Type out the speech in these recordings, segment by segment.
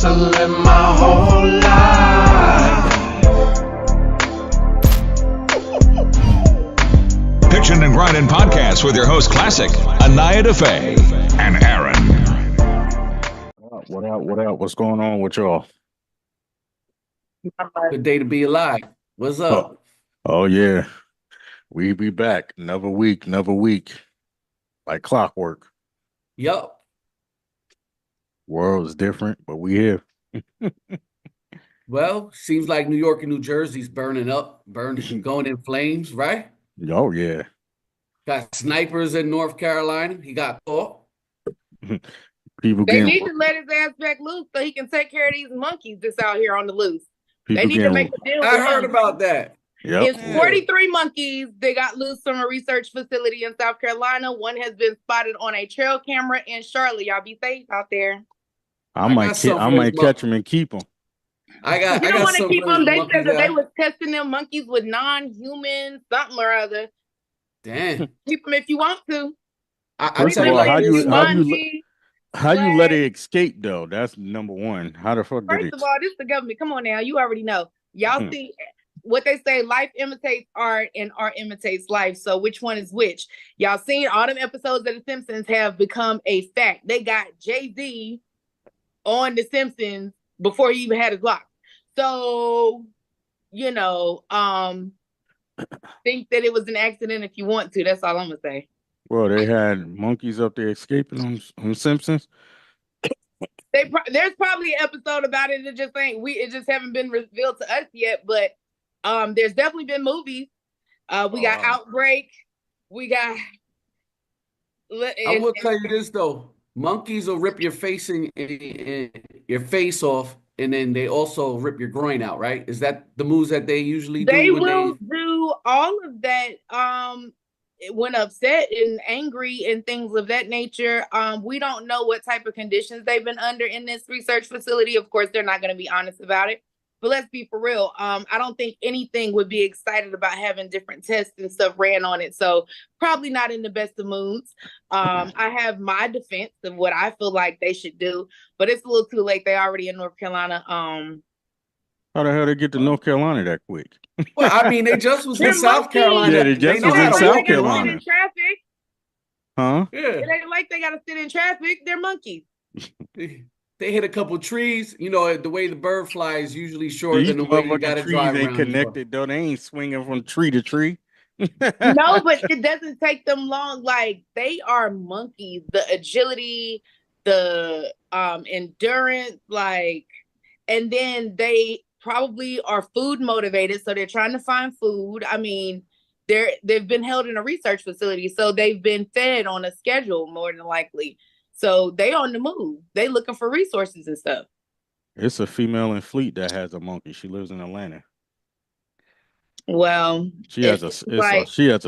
hustling my whole life. Pitchin and Grindnin podcast with your host KLASSIK, ANAYA, DAFFE, and Aaron. What up? What's going on with y'all? Good day to be alive. What's up? Oh yeah. We be back. Another week. Like clockwork. Yup. World is different, but we here. Well, seems like New York and New Jersey's going in flames, right? Oh yeah. Got snipers in North Carolina. He got caught. People They getting need to let his ass back loose so he can take care of these monkeys that's out here on the loose. people They need to getting make a deal I with heard him. about that. yep. It's 43 monkeys. They got loose from a research facility in South Carolina. One has been spotted on a trail camera in Charlotte. Y'all be safe out there. I might catch them and keep them. I got You don't want to keep them. They said that they was was testing them monkeys with non-human something or other. damn. Keep them if you want to. I First tell of you all, like how this, you let it escape though? That's number one. How the fuck did First it? of all, this is the government. Come on now. You already know. Y'all see what they say, life imitates art and art imitates life. So which one is which? Y'all seen all them episodes of The Simpsons have become a fact. They got Jay-Z on The Simpsons before he even had his lock. So, think that it was an accident if you want to. That's all I'm going to say. Well, they had monkeys up there escaping on Simpsons. There's probably an episode about it. It just haven't been revealed to us yet. But there's definitely been movies. We got Outbreak. We got. I will tell you this though: monkeys will rip your face your face off, and then they also rip your groin out. Right? Is that the moves that they usually do? They will do all of that. When upset and angry and things of that nature. We don't know what type of conditions they've been under in this research facility. Of course, they're not going to be honest about it. But let's be for real. I don't think anything would be excited about having different tests and stuff ran on it. So probably not in the best of moods. I have my defense of what I feel like they should do, but it's a little too late. They already in North Carolina. How the hell they get to North Carolina that quick? Well, I mean, they just was in South Carolina. Yeah, they just was in South Carolina. Traffic. Huh? Yeah. It ain't like they got to sit in traffic. They're monkeys. They hit a couple trees. You know, the way the bird flies usually shorter These than the way you got to trees drive ain't around. connected though. They ain't swinging from tree to tree. No, but it doesn't take them long. Like, they are monkeys. The agility, the endurance, and then they probably are food motivated, so they're trying to find food. I mean, they've been held in a research facility, so they've been fed on a schedule more than likely. So they on the move. They looking for resources and stuff. It's a female in Fleet that has a monkey. She lives in Atlanta. Well, She has a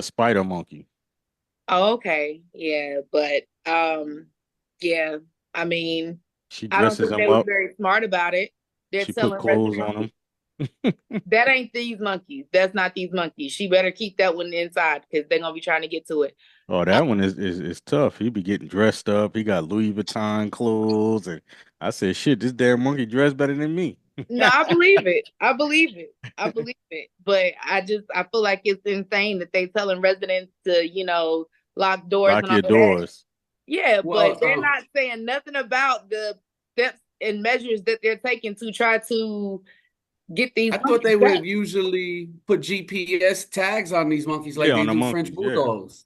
spider monkey. Oh, okay, yeah, but yeah. I mean, She I don't dresses think they them were up. very smart about it. They're She selling put clothes residential. on them. That ain't these monkeys. That's not these monkeys. She better keep that one inside because they're gonna be trying to get to it. Oh, that one is tough. He be getting dressed up. He got Louis Vuitton clothes, and I said, "Shit, this damn monkey dressed better than me." No, I believe it. I believe it. But I feel like it's insane that they telling residents to, lock doors. Lock and all your of that. doors. Yeah, Well, but they're not saying nothing about the steps and measures that they're taking to try to get these. I thought they would usually put GPS tags on these monkeys like Yeah, they on the do monkeys, French bulldogs.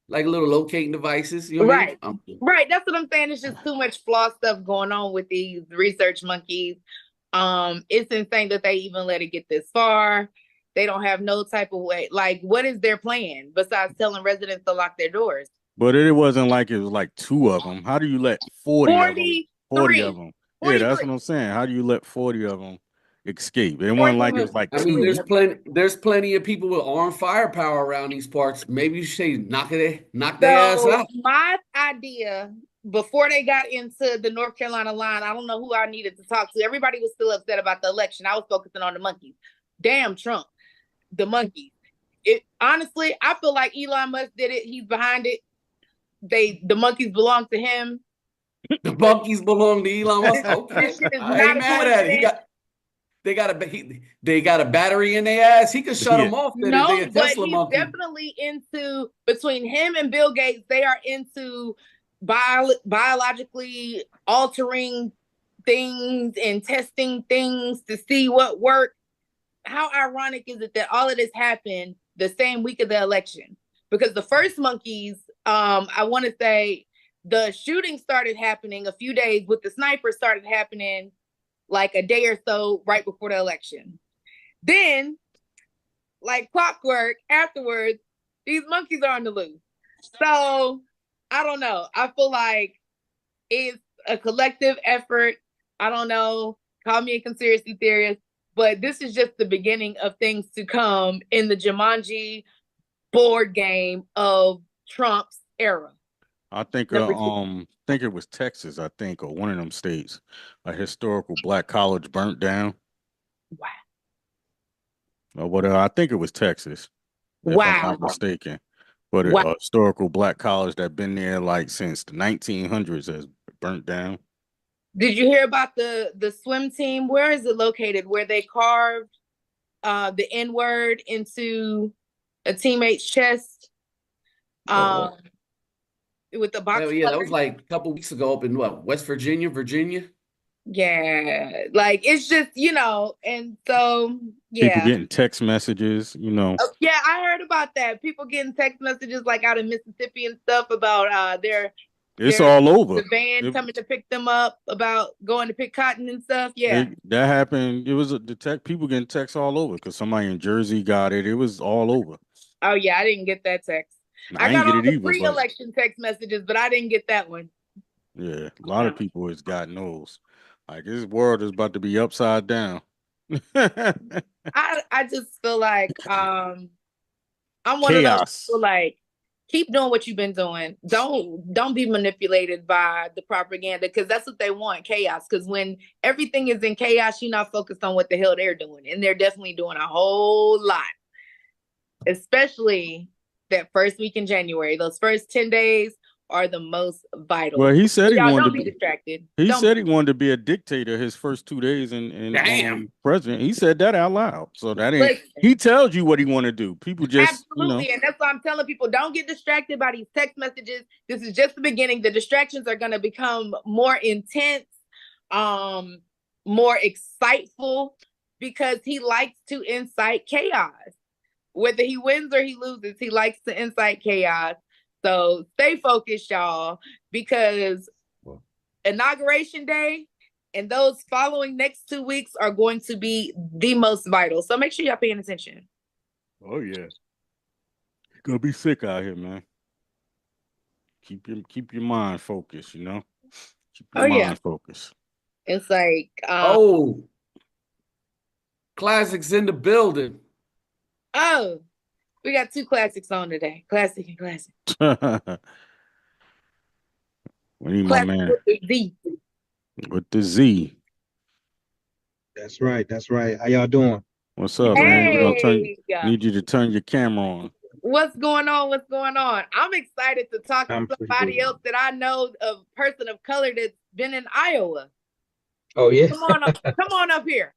Like little locating devices. You know Right. what I mean? Right. That's what I'm saying. It's just too much flaw stuff going on with these research monkeys. It's insane that they even let it get this far. They don't have no type of way. Like, what is their plan besides telling residents to lock their doors? But it wasn't like it was like 2 of them. How do you let 40 of them? 40 of them. Yeah, that's what I'm saying. How do you let 40 of them escape? It wasn't like it was like I 2. mean, there's plenty of people with armed firepower around these parts. Maybe you should knock their ass out. My idea before they got into the North Carolina line, I don't know who I needed to talk to. Everybody was still upset about the election. I was focusing on the monkeys. Damn Trump, the monkeys. Honestly, I feel like Elon Musk did it. He's behind it. The monkeys belong to him. The monkeys belong to Elon Musk. Okay, This shit is I not ain't a mad at it. coincidence. They got a battery in their ass. He could shut them off. No, They a but Tesla he's monkey. definitely into, between him and Bill Gates, they are into biologically altering things and testing things to see what works. How ironic is it that all of this happened the same week of the election? Because the first monkeys, I want to say the shooting started happening a few days with the sniper started happening like a day or so right before the election. Then, like clockwork, afterwards, these monkeys are on the loose. So, I don't know. I feel like it's a collective effort. I don't know. Call me a conspiracy theorist. But this is just the beginning of things to come in the Jumanji board game of Trump's era. I think it was Texas, I think, or one of them states. A historical black college burnt down. Wow. Or whatever. I think it was Texas, if I'm not mistaken. But a historical black college that been there like since the 1900s has burnt down. Did you hear about the swim team? Where is it located? Where they carved the N-word into a teammate's chest? With the box. Yeah, that was like a couple weeks ago up in West Virginia. Yeah, like it's just, and so people getting text messages, Yeah, I heard about that. People getting text messages like out of Mississippi and stuff about it's all over. The van coming to pick them up, about going to pick cotton and stuff. Yeah, that happened. It was people getting texts all over because somebody in Jersey got it. It was all over. Oh yeah, I didn't get that text. I got all the pre-election text messages, but I didn't get that one. Yeah, a lot of people has gotten those. Like, this world is about to be upside down. I just feel like I'm one of those people, like, keep doing what you've been doing. Don't be manipulated by the propaganda, because that's what they want, chaos. Because when everything is in chaos, you're not focused on what the hell they're doing, and they're definitely doing a whole lot, especially that first week in January. Those first 10 days are the most vital. Well, he said he wanted to be distracted. He said he wanted to be a dictator his first 2 days in president. He said that out loud. So that ain't. Listen, he tells you what he want to do. People just absolutely, and that's why I'm telling people, don't get distracted by these text messages. This is just the beginning. The distractions are going to become more intense, more exciteful, because he likes to incite chaos. Whether he wins or he loses, he likes to incite chaos. So stay focused, y'all, because Inauguration Day and those following next 2 weeks are going to be the most vital. So make sure y'all paying attention. Oh yeah, you're gonna be sick out here, man. Keep your mind focused. Keep your mind focused. It's like Klassik's in the building. Oh, we got two classics on today. Klassik and Klassik. We need my man with the Z. That's right. How y'all doing? What's up, man? Need you to turn your camera on. What's going on? I'm excited to talk to somebody else that I know, a person of color that's been in Iowa. Oh yeah. Come on up here.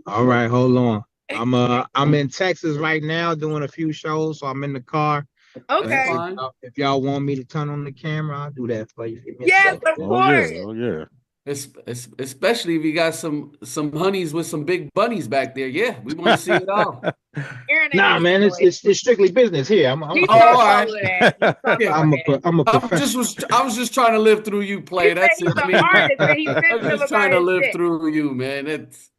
All right, hold on. I'm in Texas right now doing a few shows, so I'm in the car. Okay. If y'all want me to turn on the camera, I'll do that for you. Yes, of course. Oh yeah. Especially if you got some honeys with some big bunnies back there. Yeah, we want to see it all. Nah, man, it's strictly business here. I'm all right. I was just trying to live through you, play. That's it. I was just trying to live through you, man. It's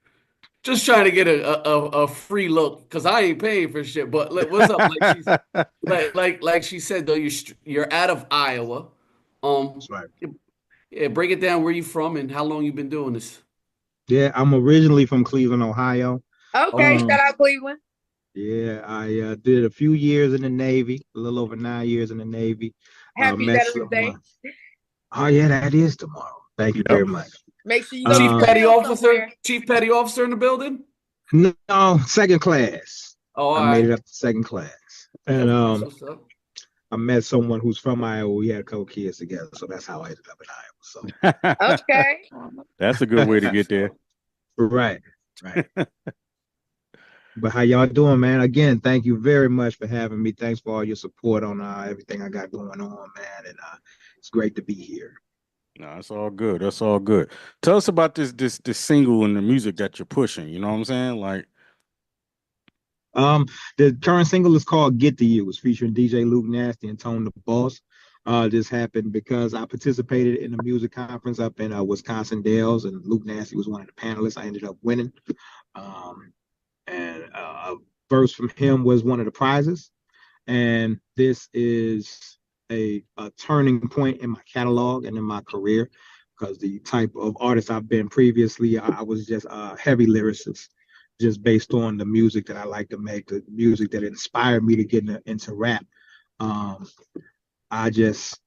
just trying to get a free look, because I ain't paying for shit. But what's up? Like she said, though, you're out of Iowa. That's right. Yeah, break it down. Where you from and how long you been doing this? Yeah, I'm originally from Cleveland, Ohio. Okay, shout out Cleveland. Yeah, I did a few years in the Navy, a little over 9 years in the Navy. Happy Veterans Day. Oh yeah, that is tomorrow. Thank you very much. Make sure you Chief Petty Officer in the building? No, second class. Oh, I made it up to second class. And I met someone who's from Iowa. We had a couple kids together, so that's how I ended up in Iowa. So Okay. that's a good way to get there. Right, right. But how y'all doing, man? Again, thank you very much for having me. Thanks for all your support on everything I got going on, man. And it's great to be here. No, it's all good. That's all good. Tell us about this single and the music that you're pushing. You know what I'm saying? Like, The current single is called "Get to You." It's featuring DJ Luke Nasty and Tone the Boss. This happened because I participated in a music conference up in Wisconsin Dells, and Luke Nasty was one of the panelists. I ended up winning. And a verse from him was one of the prizes. And this is a turning point in my catalog and in my career, because the type of artist I've been previously, I was just a heavy lyricist, just based on the music that I like to make, the music that inspired me to get into rap. I just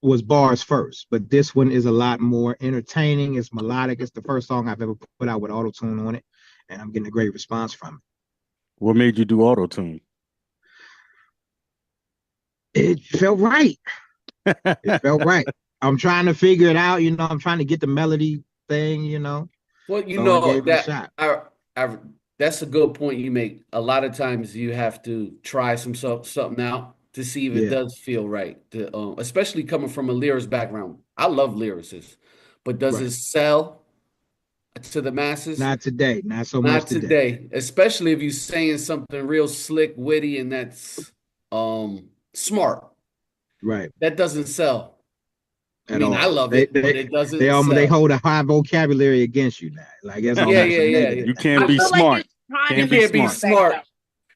was bars first, but this one is a lot more entertaining. It's melodic. It's the first song I've ever put out with auto-tune on it, and I'm getting a great response from what made you do auto tune? it. It felt right. It felt right. I'm trying to figure it out. I'm trying to get the melody thing. Well, So I gave it a shot. That's a good point you make. A lot of times you have to try something out to see if it does feel right. Especially coming from a lyrics background. I love lyricists, but does it sell to the masses? Not today. Not so Not much today. Especially if you're saying something real slick, witty, and that's smart. Right. That doesn't sell. At all. I love it, but it doesn't sell. They hold a high vocabulary against you now. Like that's almost a negative. You can't be smart. You can't be smart.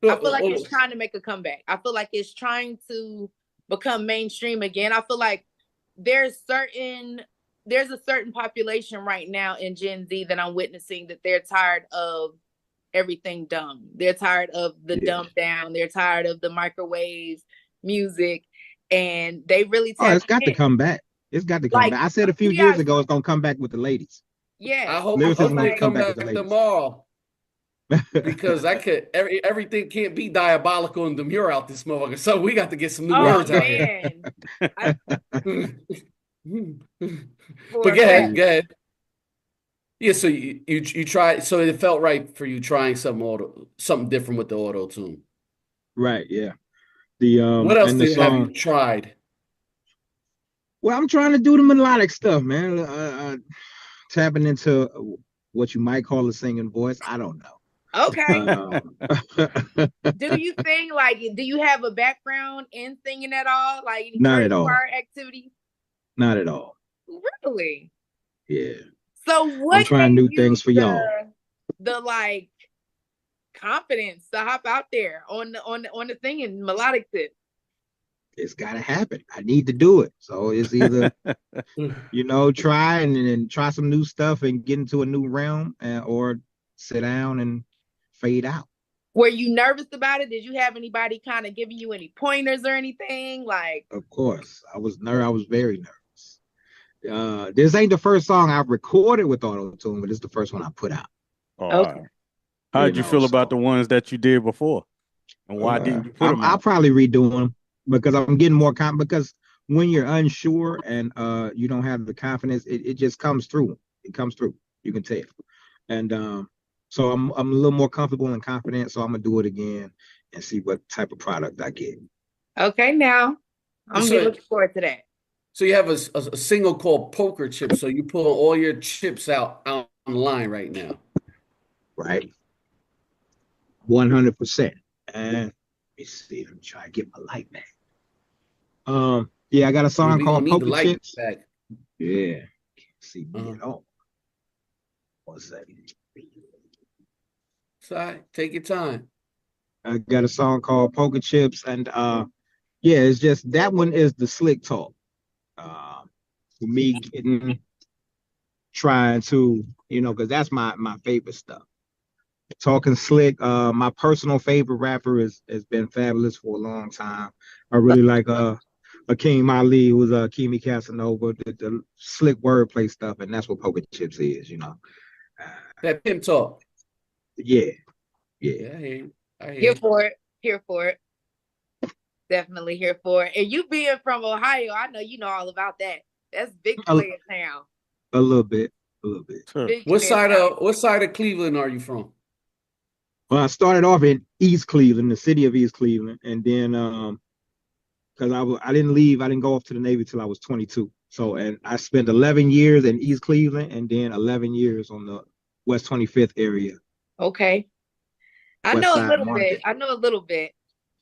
I feel like it's trying to make a comeback. I feel like it's trying to become mainstream again. I feel like there's a certain population right now in Gen Z that I'm witnessing that they're tired of everything dumb. They're tired of the dumb down. They're tired of the microwave music, and they really it's got to come back. It's got to come back. I said a few years ago it's gonna come back with the ladies. Yeah, I hope it come back tomorrow. Because everything can't be diabolical and demure out this motherfucker. So we got to get some new words out here. But go ahead. Yeah, so you tried, so it felt right for you trying something different with the auto tune. Right, yeah. What else have you tried? Well, I'm trying to do the melodic stuff, man. Tapping into what you might call a singing voice. I don't know. Okay. Do you think, do you have a background in singing at all? Like any not at all activity? Not at all. Really? Yeah. So what? I'm trying new things for y'all. The confidence to hop out there on the singing melodic tip. It's gotta happen. I need to do it. So it's either try and then try some new stuff and get into a new realm, or sit down and fade out. Were you nervous about it? Did you have anybody kind of giving you any pointers or anything? Of course, I was very nervous. This ain't the first song I've recorded with auto-tune, but it's the first one I put out. Okay. How did you feel about the ones that you did before? And why didn't you put them out? I'll probably redo them because I'm getting more confident. Because when you're unsure and you don't have the confidence, it just comes through. It comes through. You can tell. And so I'm a little more comfortable and confident. So I'm gonna do it again and see what type of product I get. Okay, now I'm looking forward to that. So you have a single called Poker Chips. So you pull all your chips out online right now. Right. 100%. And let me see. Let me try to get my light back. Yeah, I got a song called Poker Chips. Back. Yeah. Can't see me at all. 1 second. Sorry, take your time. I got a song called Poker Chips, and it's just that one is the slick talk. For me trying to, because that's my favorite stuff. Talking slick. My personal favorite rapper has been Fabulous for a long time. I really like Akeem Ali, who's Kimi Casanova, the slick wordplay stuff, and that's what Poker Chips is, That pimp talk. Yeah. I hear you. Here for it. Definitely here for it. And you being from Ohio, I know you know all about that. That's big A, player town. a little bit, a little bit. Big What player side of Cleveland are you from? Well, I started off in East Cleveland, the city of East Cleveland, and then because I didn't leave, I didn't go off to the Navy till I was 22. So, and I spent 11 years in East Cleveland, and then 11 years on the West 25th area. Okay. I West know a Side little Market. bit. I know a little bit.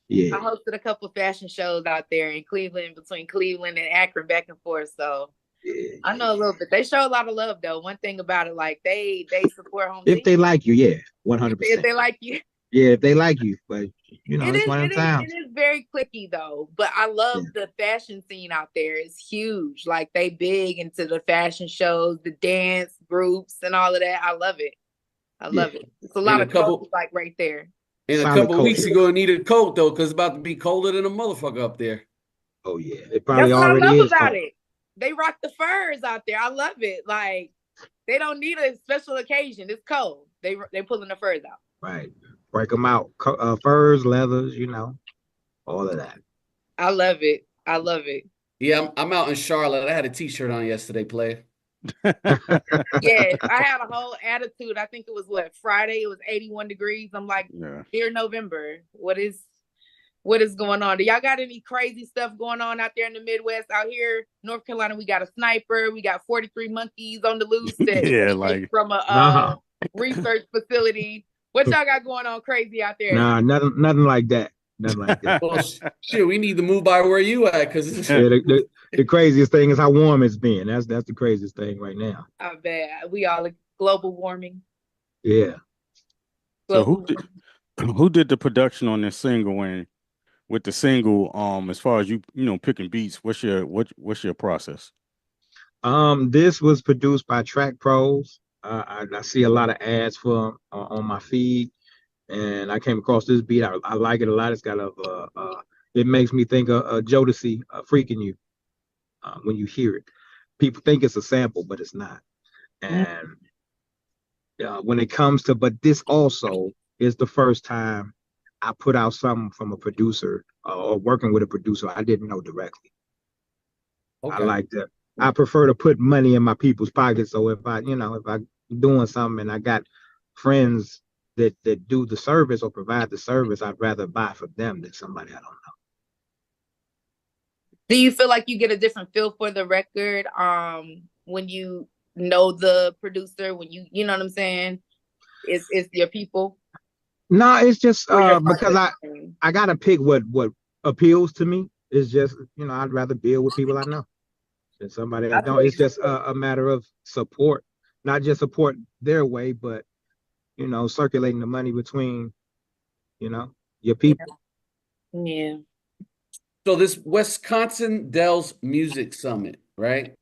Yeah. I hosted a couple fashion shows out there in Cleveland, between Cleveland and Akron, back and forth. So Yeah. I know a little bit. They show a lot of love though. One thing about it, like they support home If team. they like you, yeah, 100%. If they like you. Yeah, if they like you, but you know, It it's is, one of them times. it is very clicky though. But I love the fashion scene out there. It's huge. Like they big into the fashion shows, the dance groups and all of that. I love it. I love it. It's a lot of culture like right there. And a couple weeks ago, I needed a coat though, because it's about to be colder than a motherfucker up there. Oh yeah, it probably That's what already I love is about cold. it. They rock the furs out there. I love it. Like they don't need a special occasion. It's cold. They pulling the furs out. Right, break them out. Furs, leathers, you know, all of that. I love it. I love it. Yeah, I'm out in Charlotte. I had a T-shirt on yesterday, player. Yeah, I had a whole attitude. I think it was Friday. It was 81 degrees. I'm like, dear November, what is going on? Do y'all got any crazy stuff going on out there in the Midwest? Out here, North Carolina, we got a sniper. We got 43 monkeys on the loose that from a research facility. What y'all got going on crazy out there? Nah, nothing like that. Nothing like that. Well, shit, we need to move by where you at, because the craziest thing is how warm it's been. That's the craziest thing right now. I bet we all global warming. Yeah. So who did the production on this single, and with the single, as far as you know, picking beats, what's your process? This was produced by Track Pros. I see a lot of ads for on my feed, and I came across this beat. I like it a lot. It's got it makes me think of Jodeci, Freaking You. When you hear it, people think it's a sample, but it's not. And when it comes to, but this also is the first time I put out something from a producer or working with a producer I didn't know directly. Okay. I like that. I prefer to put money in my people's pockets. So if I'm doing something and I got friends that do the service or provide the service, I'd rather buy from them than somebody I don't know. Do you feel like you get a different feel for the record when you know the producer, when you know what I'm saying? It's your people? No, it's just because I gotta pick what appeals to me. It's just, I'd rather build with people I know than somebody I don't. It's just a matter of support, not just support their way, but circulating the money between your people. Yeah. So this Wisconsin Dells Music Summit, right?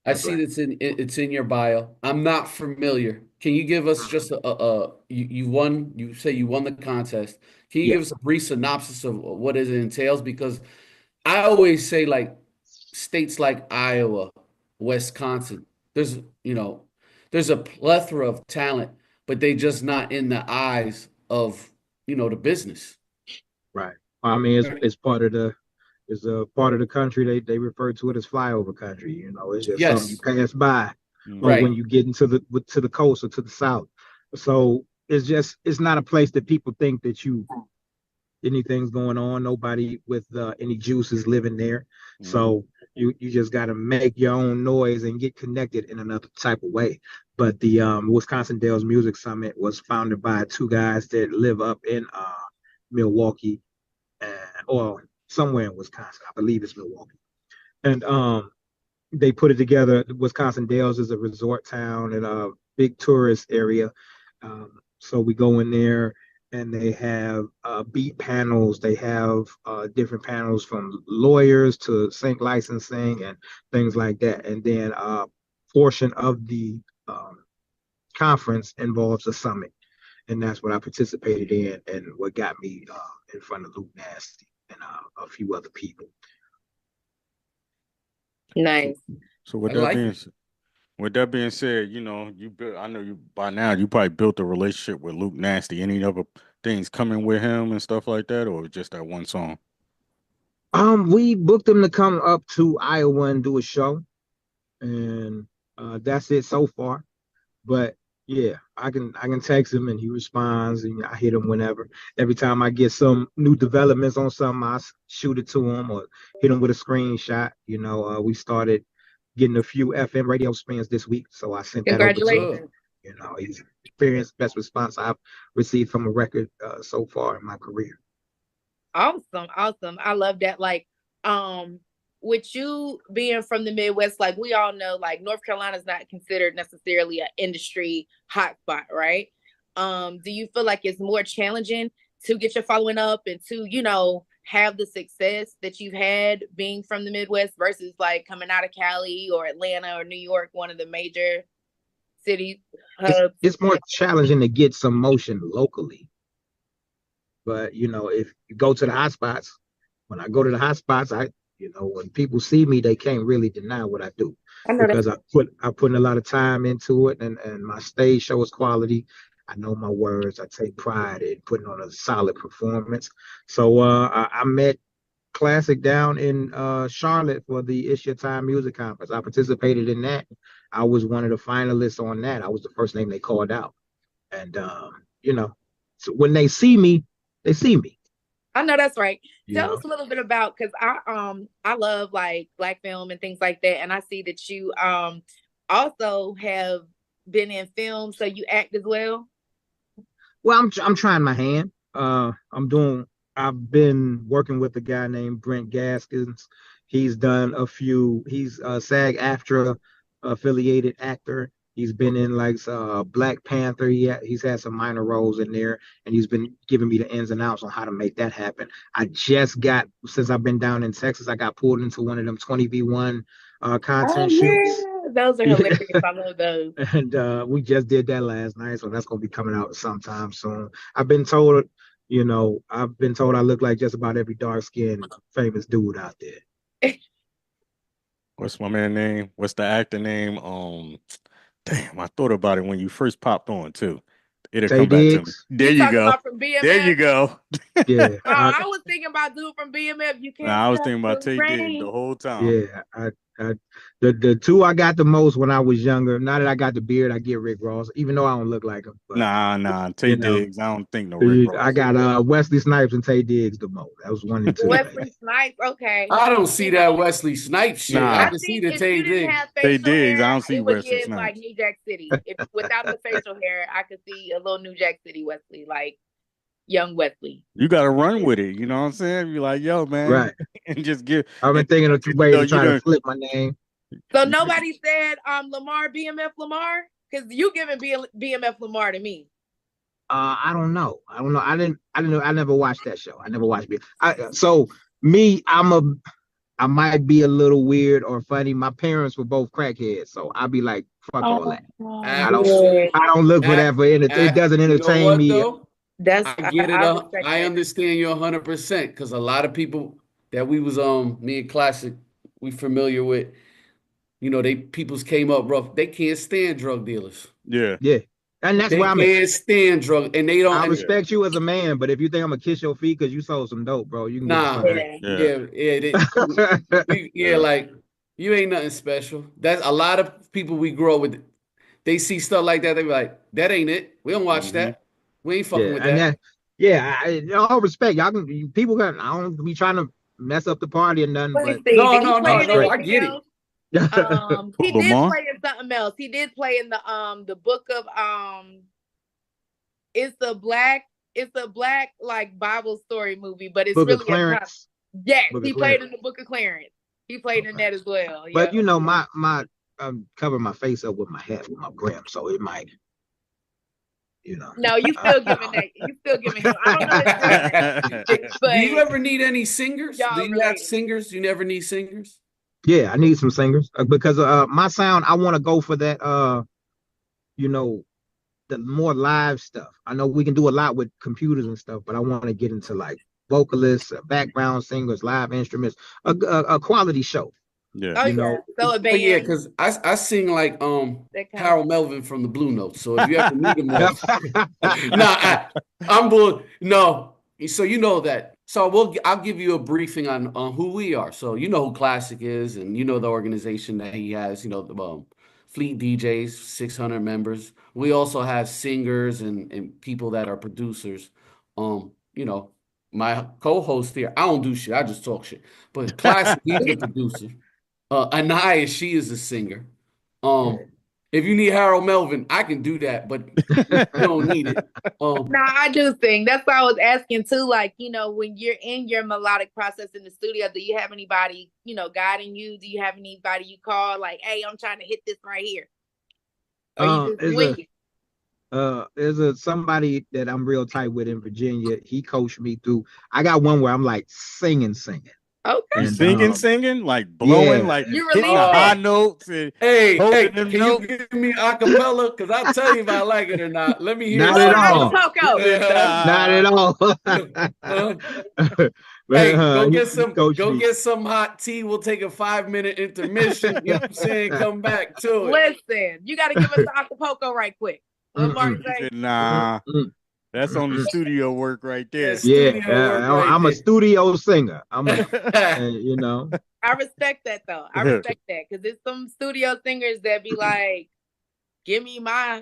I see it's in your bio. I'm not familiar. Can you give us just you say you won the contest. Can you give us a brief synopsis of what it entails? Because I always say, like, states like Iowa, Wisconsin, there's a plethora of talent, but they just not in the eyes of the business. Right. I mean, it's part of the a part of the country they refer to it as flyover country. It's just something you pass by, or when you get into the coast or to the south. So it's not a place that people think that anything's going on. Nobody with any juice is living there. Mm-hmm. So you just got to make your own noise and get connected in another type of way. But the Wisconsin Dells Music Summit was founded by two guys that live up in Milwaukee, or somewhere in Wisconsin. I believe it's Milwaukee. And they put it together. Wisconsin Dells is a resort town and a big tourist area. So we go in there and they have beat panels. They have different panels from lawyers to sync licensing and things like that. And then a portion of the conference involves a summit. And that's what I participated in and what got me in front of Luke Nasty and a few other people. Nice. So with that being said, I know you by now you probably built a relationship with Luke Nasty. Any other things coming with him and stuff like that, or just that one song? We booked them to come up to Iowa and do a show, and that's it so far. But yeah, I can text him and he responds, and I hit him whenever. Every time I get some new developments on something, I shoot it to him or hit him with a screenshot. We started getting a few FM radio spins this week, so I sent that over to him. Congratulations. He's experienced best response I've received from a record so far in my career. Awesome. I love that. Like, with you being from the Midwest, like we all know, like North Carolina is not considered necessarily an industry hotspot, right? Do you feel like it's more challenging to get your following up and to, have the success that you've had being from the Midwest versus like coming out of Cali or Atlanta or New York, one of the major cities? It's more challenging to get some motion locally. But, if you go to the hot spots, when I go to the hot spots, when people see me, they can't really deny what I do. Because I put in a lot of time into it, and my stage show is quality. I know my words. I take pride in putting on a solid performance. So I met KLASSIK down in Charlotte for the It's Your Time Music Conference. I participated in that. I was one of the finalists on that. I was the first name they called out. And, so when they see me, they see me. I know that's right. Tell us a little bit about, because I love like Black film and things like that, and I see that you also have been in film, so you act as well. Well, I'm trying my hand. I've been working with a guy named Brent Gaskins. He's done a few. He's a SAG-AFTRA affiliated actor. He's been in like Black Panther. He's had some minor roles in there, and he's been giving me the ins and outs on how to make that happen. Since I've been down in Texas, I got pulled into one of them 20v1 content shoots. Those are hilarious. I love those. And we just did that last night, so that's gonna be coming out sometime soon. I've been told I look like just about every dark-skinned famous dude out there. What's my man name? What's the actor name? Damn, I thought about it when you first popped on too. It'll come back to me. There you go. There you go. Yeah. I was thinking about dude from BMF. You can't. I was thinking about Tay Diggs the whole time. Yeah, the two I got the most when I was younger. Now that I got the beard, I get Rick Ross, even though I don't look like him. But, nah, Tay Diggs. I don't think no Rick Ross. I got Wesley Snipes and Tay Diggs the most. That was 1 and 2. Wesley Snipes, okay. I don't see that Wesley Snipes shit. Nah. I can see the Tay Diggs. Tay Diggs, I don't see it would Wesley give Snipes. like New Jack City. Without the facial hair, I could see a little New Jack City Wesley, like young Wesley. You got to run with it. You know what I'm saying? Be like, yo, man. Right. And just give. I've been thinking of 2 ways to try to flip my name. So nobody said Lamar, BMF Lamar? Because you giving BMF Lamar to me. I don't know. I didn't know. I never watched that show. I never watched it. I might be a little weird or funny. My parents were both crackheads, so I'll be like, fuck all that. I don't look for that, but it doesn't entertain me. Though? I get it. I understand you 100% because a lot of people that we was me and KLASSIK, we familiar with, peoples came up rough. They can't stand drug dealers. Yeah. And that's why they can't stand drug, and they don't. I respect you as a man, but if you think I'm gonna kiss your feet because you sold some dope, bro, you can like you ain't nothing special. That's a lot of people we grow with. They see stuff like that, they be like, "That ain't it. We don't watch that. We ain't fucking with that." All respect, y'all can. People got. I don't be trying to mess up the party or nothing. But no, I get it. He did play in something else. He did play in the book of it's a black like Bible story movie, but it's Book really of Clarence. Yes, he played in the Book of Clarence. He played in that as well. But my cover my face up with my hat with my brim, so it might. No, you still giving that. You still giving him. I don't know. Do you ever need any singers? Do you have singers? You never need singers? Yeah, I need some singers because my sound. I want to go for that. The more live stuff. I know we can do a lot with computers and stuff, but I want to get into like vocalists, background singers, live instruments, a quality show. Yeah. So a band. Yeah, because I sing like Harold Melvin from the Blue Notes. So if you ever meet him, I'm bull. No, So you know that. So I'll give you a briefing on who we are. So you know who Klaszik is, and you know the organization that he has. You know the Fleet DJs, 600 members. We also have singers and people that are producers. You know, my co-host here, I don't do shit. I just talk shit. But Klaszik, he's the producer. ANAYA, she is a singer. If you need Harold Melvin, I can do that, but you don't need it. No, I do sing. That's why I was asking too. Like, you know, when you're in your melodic process in the studio, do you have anybody, you know, guiding you? Do you have anybody you call like, hey, I'm trying to hit this right here? Or you just wing it? There's somebody that I'm real tight with in Virginia. He coached me through. I got one where I'm like singing. Okay. And, singing, like blowing, like you hitting the high notes. And hey, can you give me acapella? Because I'll tell you if I like it or not. Let me hear not it. at all. Not at all. Hey, go get some hot tea. We'll take a 5-minute intermission. You know what I'm saying? Come back to it. Listen, you got to give us the Acapulco right quick. Nah. That's on the studio work right there. I'm a studio singer. You know. I respect that though. I respect that because there's some studio singers that be like, give me my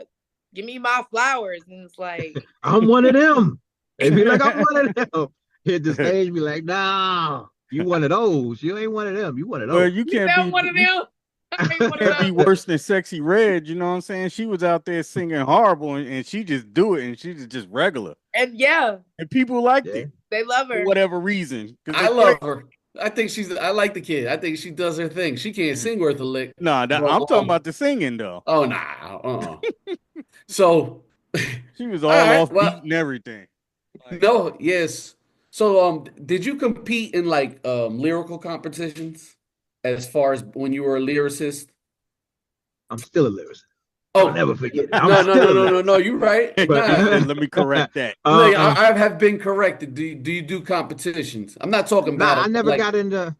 flowers, and it's like I'm one of them. They be like, I'm one of them. Hit the stage, be like, nah, you one of those. You ain't one of them. You one of those. Well, you can't be one of them. Can't be worse than Sexy Red, you know what I'm saying? She was out there singing horrible and she just do it and she's just regular. And and people liked it. They love her for whatever reason. I love her. I think I like the kid. I think she does her thing. She can't sing worth a lick. Nah, I'm talking about the singing though. Oh nah. So she was all off beat and everything. No, yes. So did you compete in like lyrical competitions? As far as when you were a lyricist? I'm still a lyricist. Oh, I'll never forget it. No, you're right. Let me correct that. I have been corrected. Do you do competitions? I'm not talking about I never got into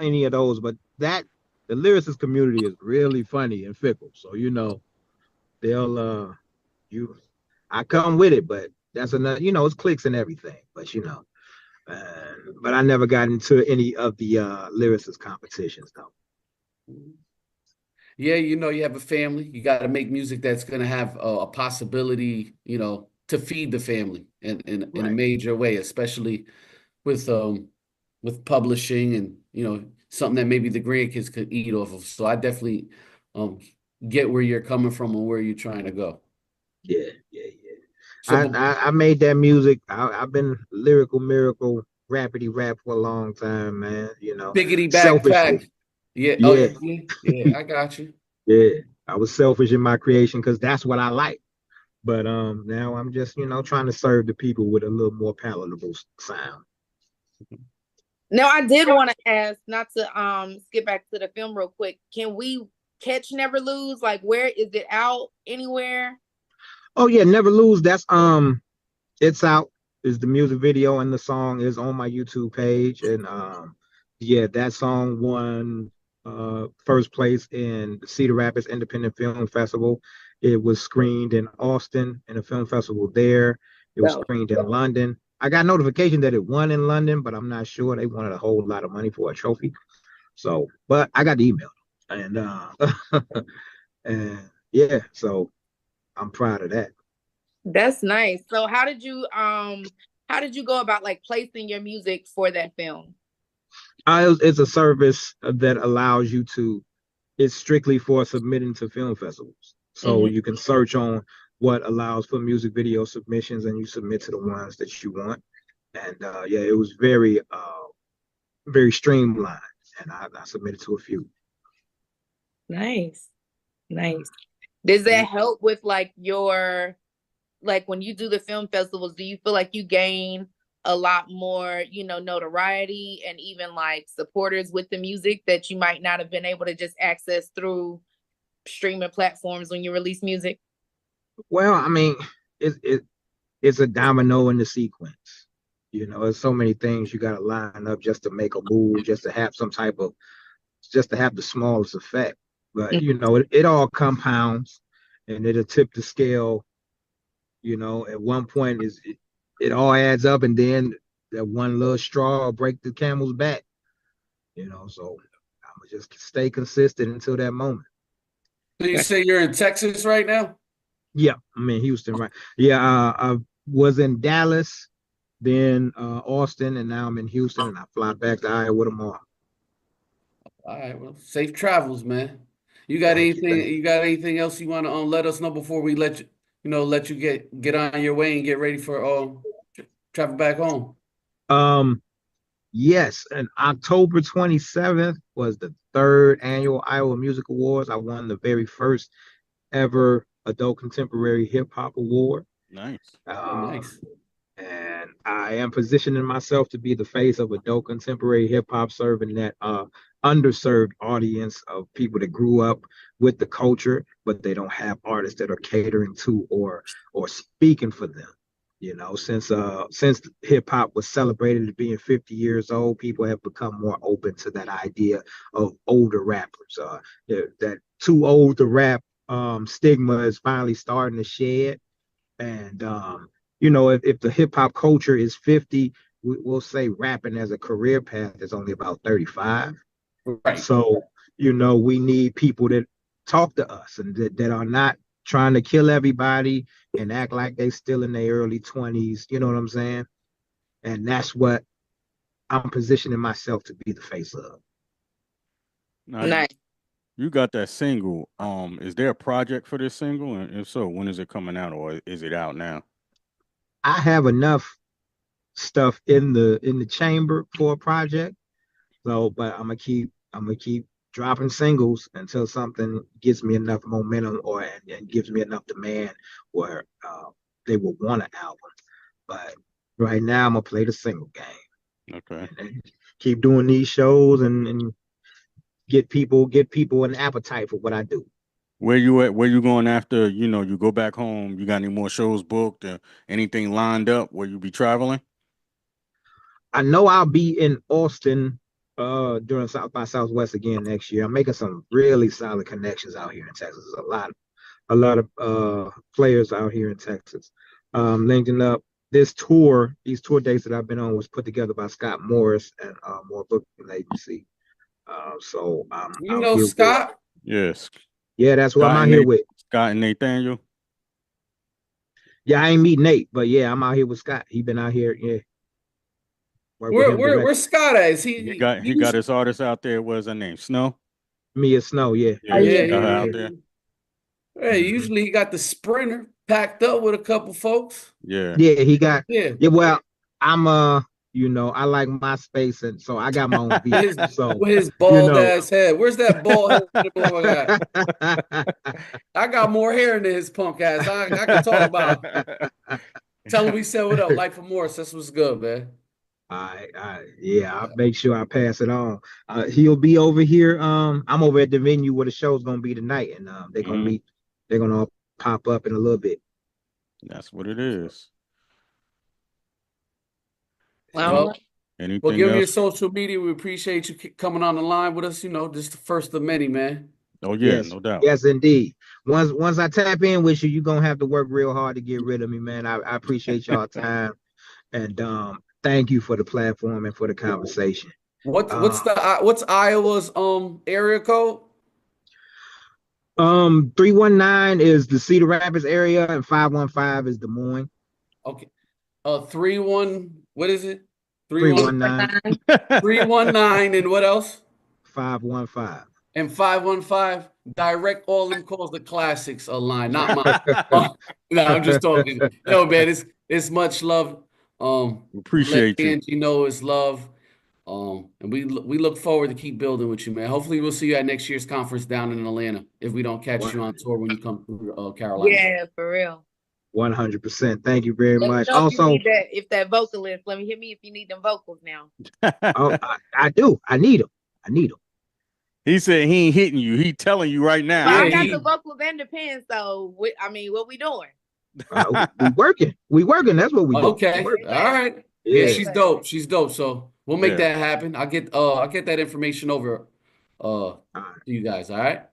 any of those, but the lyricist community is really funny and fickle. So, you know, they'll I come with it, but that's another, you know, it's clicks and everything, but you know. But I never got into any of the lyricist competitions, though. Yeah, you know, you have a family. You got to make music that's going to have a possibility, you know, to feed the family in a major way, especially with publishing and, you know, something that maybe the grandkids could eat off of. So I definitely get where you're coming from and where you're trying to go. Yeah. So, I made that music. I've been lyrical miracle rapidy rap for a long time, man. You know, biggity backpack. Yeah. I got you. Yeah, I was selfish in my creation because that's what I like. But now I'm just, you know, trying to serve the people with a little more palatable sound. Now I did want to ask, not to skip back to the film real quick. Can we catch Never Lose? Like, where is it out? Anywhere? Oh yeah, Never Lose. That's it's out. Is the music video and the song is on my YouTube page, and yeah, that song won first place in the Cedar Rapids Independent Film Festival. It was screened in Austin in a film festival there. It was screened in London. I got notification that it won in London, but I'm not sure. They wanted a whole lot of money for a trophy. So, but I got the email, and and yeah, so I'm proud of that. That's nice. So how did you go about like placing your music for that film? It's a service that allows you to, it's strictly for submitting to film festivals. So you can search on what allows for music video submissions and you submit to the ones that you want. And yeah, it was very streamlined, and I submitted to a few. Nice. Does that help with like like when you do the film festivals, do you feel like you gain a lot more, you know, notoriety and even like supporters with the music that you might not have been able to just access through streaming platforms when you release music? Well, I mean, it's a domino in the sequence. You know, there's so many things you got to line up just to make a move, just to have just to have the smallest effect. But, you know, it all compounds and it'll tip the scale. You know, at one point it all adds up, and then that one little straw will break the camel's back. So I'm gonna just stay consistent until that moment. So you say you're in Texas right now? Yeah, I'm in Houston, right? Yeah, I was in Dallas, then Austin, and now I'm in Houston, and I fly back to Iowa tomorrow. All right, well, safe travels, man. You got Thank you. anything? You got anything else you want to let us know before we let you get on your way and get ready for travel back home? Yes, and October 27th was the third annual Iowa Music Awards. I won the very first ever adult contemporary hip hop award. Nice. Nice. And I am positioning myself to be the face of adult contemporary hip hop, serving that underserved audience of people that grew up with the culture, but they don't have artists that are catering to or speaking for them. Since hip hop was celebrated as being 50 years old, people have become more open to that idea of older rappers. That too old to rap stigma is finally starting to shed. And if the hip hop culture is 50, we'll say rapping as a career path is only about 35. Right. So, we need people that talk to us and that are not trying to kill everybody and act like they still in their early 20s. You know what I'm saying? And that's what I'm positioning myself to be the face of. Now, Nice. you got that single. Is there a project for this single? And if so, when is it coming out, or is it out now? I have enough stuff in the chamber for a project. So, but I'm gonna keep dropping singles until something gives me enough momentum and gives me enough demand where they will want an album. But right now, I'm gonna play the single game. Okay. And keep doing these shows and get people an appetite for what I do. Where you at? Where you going after? You go back home. You got any more shows booked? Or anything lined up where you be traveling? I know I'll be in Austin during South by Southwest again next year. I'm making some really solid connections out here in Texas. There's a lot of players out here in Texas. Linking up these tour dates that I've been on was put together by Scott Morris and More Booking Agency. So I'm You out know here Scott? Yes. Yeah, that's what I'm out here with. Scott and Nathaniel. Yeah, I ain't meet Nate, but yeah, I'm out here with Scott. He been out here, yeah. Where's Scott at? Is He got his artist out there. What's her name? Snow? Mia Snow, yeah. Yeah. Out there. Hey, usually he got the Sprinter packed up with a couple folks. Yeah. Yeah, he got yeah. Well, I'm I like my space, and so I got my own vehicle. So with his bald ass head. Where's that bald head boy at? I got more hair than his punk ass. I can talk about him. Tell him we said what up. Life for Morris. That's what's good, man. I'll make sure I pass it on. He'll be over here. I'm over at the venue where the show's gonna be tonight, and they're gonna meet. They're gonna all pop up in a little bit. That's what it is. Well, anything give me else? your social media. We appreciate you coming on the line with us. This is the first of many, man. Oh yeah, yes, no doubt. Yes, indeed. Once I tap in with you, you're gonna have to work real hard to get rid of me, man. I appreciate y'all time, and thank you for the platform and for the conversation. What's Iowa's area code? 319 is the Cedar Rapids area, and 515 is Des Moines. Okay. 31. What is it? 319. 319 and what else? 515. And 515. Direct all them calls the Classics a line, not mine. No, I'm just talking. Yo, man, it's much love. Appreciate you. Angie know it's love. And we look forward to keep building with you, man. Hopefully we'll see you at next year's conference down in Atlanta if we don't catch you on tour when you come through Carolina. Yeah, for real. 100%. Thank you very much. Also, if that vocalist, let me hit me if you need them vocals now. I do. I need them. He said he ain't hitting you. He telling you right now. Well, I got the vocals and the pens, so what we doing? We working. That's what we do. Okay. All right. Yeah, she's dope. So we'll make that happen. I'll get that information over to you guys. All right.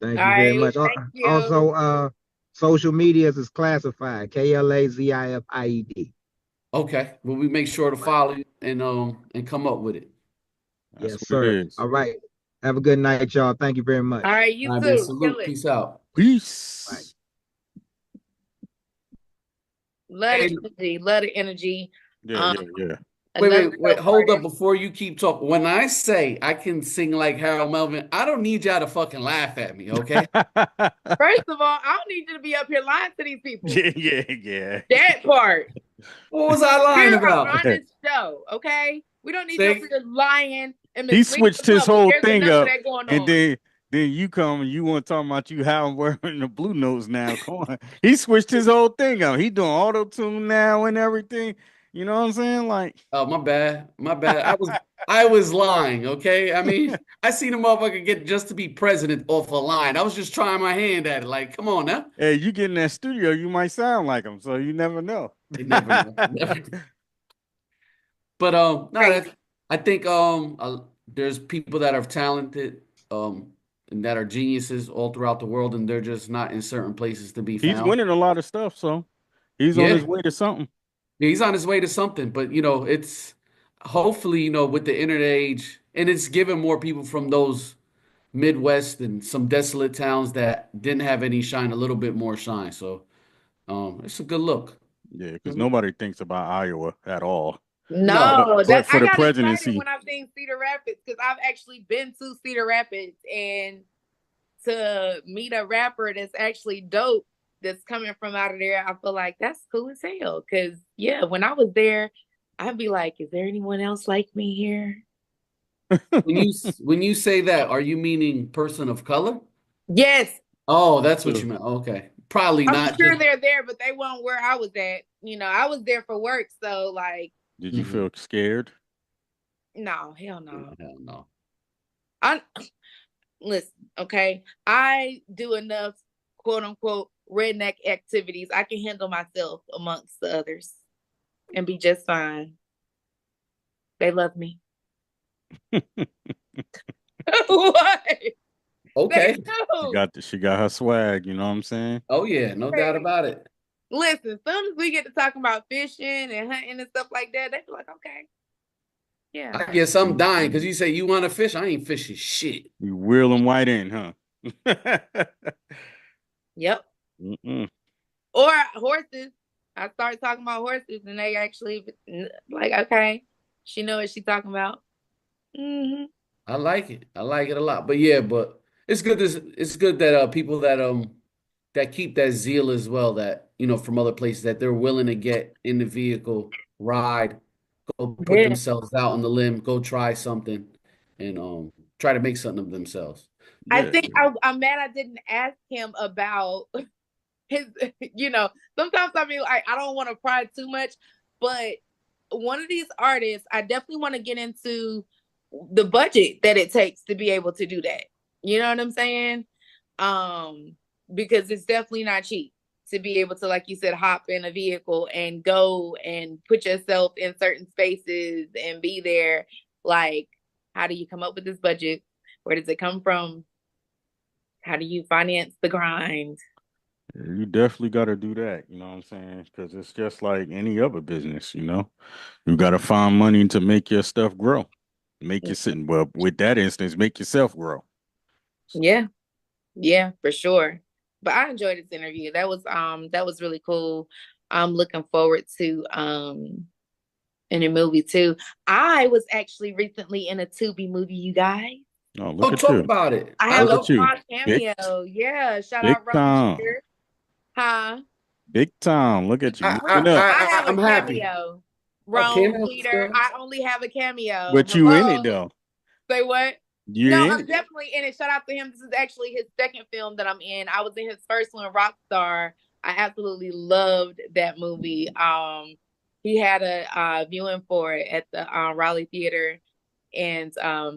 Thank you very much. Thank you. Also, social medias is classified. KLAZIFIED. Okay. Well, we make sure to follow you and come up with it. That's Yes, what it sir. is. All right. Have a good night, y'all. Thank you very much. All right, you All right, too. man. Kill Salute. it. Peace out. Peace. Love the energy. Love the energy. Yeah. Wait. dope Hold up artist. before you keep talking. When I say I can sing like Harold Melvin, I don't need y'all to fucking laugh at me, okay? First of all, I don't need you to be up here lying to these people. Yeah. That part. What was I lying We're about? an honest show, okay? We don't need you up See? here lying and He misleading switched the his public. whole There's thing enough of up, that going and on. then you come and you want to talk about you how I'm wearing the blue notes now. Come on, he switched his whole thing up. He doing auto tune now and everything. You know what I'm saying? Like, Oh, my bad. My bad. I was lying, okay? I mean, I seen a motherfucker get just to be president off a line. I was just trying my hand at it. Like, come on now. hey, you get in that studio, you might sound like him, so you never know. You never know. Never. But no, I think there's people that are talented and that are geniuses all throughout the world, and they're just not in certain places to be He's found. winning a lot of stuff, so he's on Yeah, his way to something. he's on his way to something. But it's hopefully with the internet age, and it's given more people from those Midwest and some desolate towns that didn't have any shine a little bit more shine. So it's a good look. Yeah, because nobody thinks about Iowa at all. No. No, But for I the got excited presidency, when I've seen Cedar Rapids because I've actually been to Cedar Rapids, and to meet a rapper that's actually dope that's coming from out of there, I feel like that's cool as hell. Because yeah, when I was there, I'd be like, is there anyone else like me here? When you say that, are you meaning person of color? Yes. Oh, that's what you meant. Okay. Probably I'm not sure just. they're there, but they weren't where I was at. I was there for work, so like, did you feel scared? no, hell no. Hell no. I listen, okay. I do enough quote unquote redneck activities. I can handle myself amongst the others and be just fine. They love me. What? Okay. She got her swag, you know what I'm saying? Oh yeah, no doubt about it. Listen, as soon as we get to talking about fishing and hunting and stuff like that, they be like, okay. Yeah. I guess I'm dying because you say you want to fish. I ain't fishing shit. You wheel them white in, huh? Yep. Or horses. I started talking about horses and they actually like, okay, she know what she's talking about. Mm-hmm. I like it. I like it a lot. But yeah, it's good. It's good that people that keep that zeal as well. That from other places that they're willing to get in the vehicle, ride, go put themselves out on the limb, go try something, and try to make something of themselves. I think I'm mad I didn't ask him about his. Sometimes I mean, I don't want to pry too much, but one of these artists, I definitely want to get into the budget that it takes to be able to do that. You know what I'm saying? Because it's definitely not cheap to be able to, like you said, hop in a vehicle and go and put yourself in certain spaces and be there. Like, how do you come up with this budget? Where does it come from? How do you finance the grind? You definitely got to do that. You know what I'm saying? Because it's just like any other business, you got to find money to make your stuff grow. Make your sitting well with that instance, make yourself grow. Yeah, for sure. But I enjoyed this interview. That was really cool. I'm looking forward to in a movie too. I was actually recently in a Tubi movie, you guys. Oh, look at talk you. about it. I have a you. small cameo. Yeah, shout Big out Rob time. Peter. Huh? Big time. Look at you. I have I'm a happy. cameo. Okay, Rome Peter. I only have a cameo. But you in it though. Say what? You're No, in I'm it. definitely in it. Shout out to him. This is actually his second film that I'm in. I was in his first one, Rockstar. I absolutely loved that movie. He had a viewing for it at the Raleigh Theater, and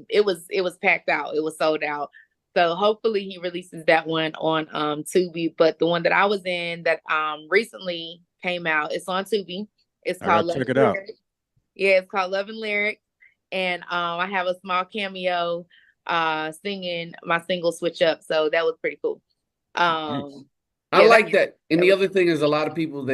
it was packed out. It was sold out. So hopefully he releases that one on Tubi. But the one that I was in that recently came out, it's on Tubi. It's called Love and Lyrics. Yeah, it's called Love and Lyrics. And I have a small cameo singing my single Switch Up. So that was pretty cool. I like that. And the other thing is a lot of people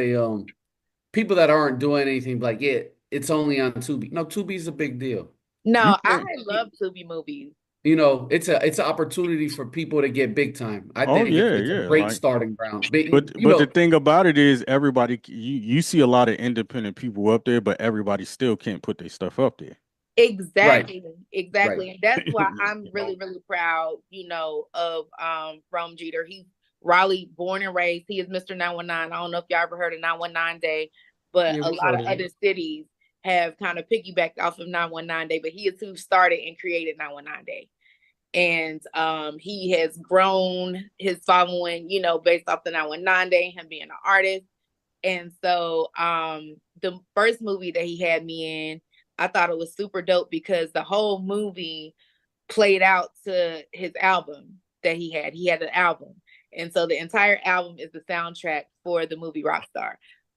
people that aren't doing anything like, yeah, it's only on Tubi. No, Tubi's a big deal. No, I can, love Tubi movies. You know, it's an opportunity for people to get big time. I oh think yeah, it's a yeah. great Like, starting ground. But you but the know, thing about it is, everybody you see a lot of independent people up there, but everybody still can't put their stuff up there. right, Exactly, right. exactly. And that's why You I'm know? really, really proud, of Rome Jeter. He's Raleigh born and raised. He is Mr. 919. I don't know if y'all ever heard of 919 Day, but Yeah, a we've lot heard of of it. other cities have kind of piggybacked off of 919 Day, but he is who started and created 919 Day. And he has grown his following, based off the 919 Day, him being an artist. And so the first movie that he had me in, I thought it was super dope because the whole movie played out to his album that he had. He had an album. And so the entire album is the soundtrack for the movie Rockstar.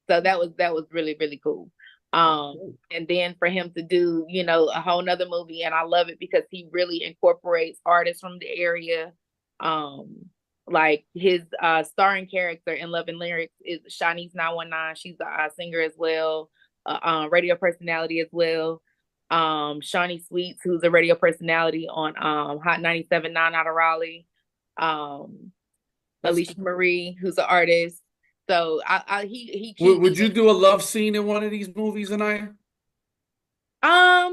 So that was really, really cool. And then for him to do, a whole nother movie, and I love it because he really incorporates artists from the area. Like his starring character in Love and Lyrics is Shanice 919. She's a singer as well, radio personality as well. Shawnee Sweets, who's a radio personality on Hot 97.9 out of Raleigh. Alicia Marie, who's an artist. So he Would you do a love scene in one of these movies, Anaya? I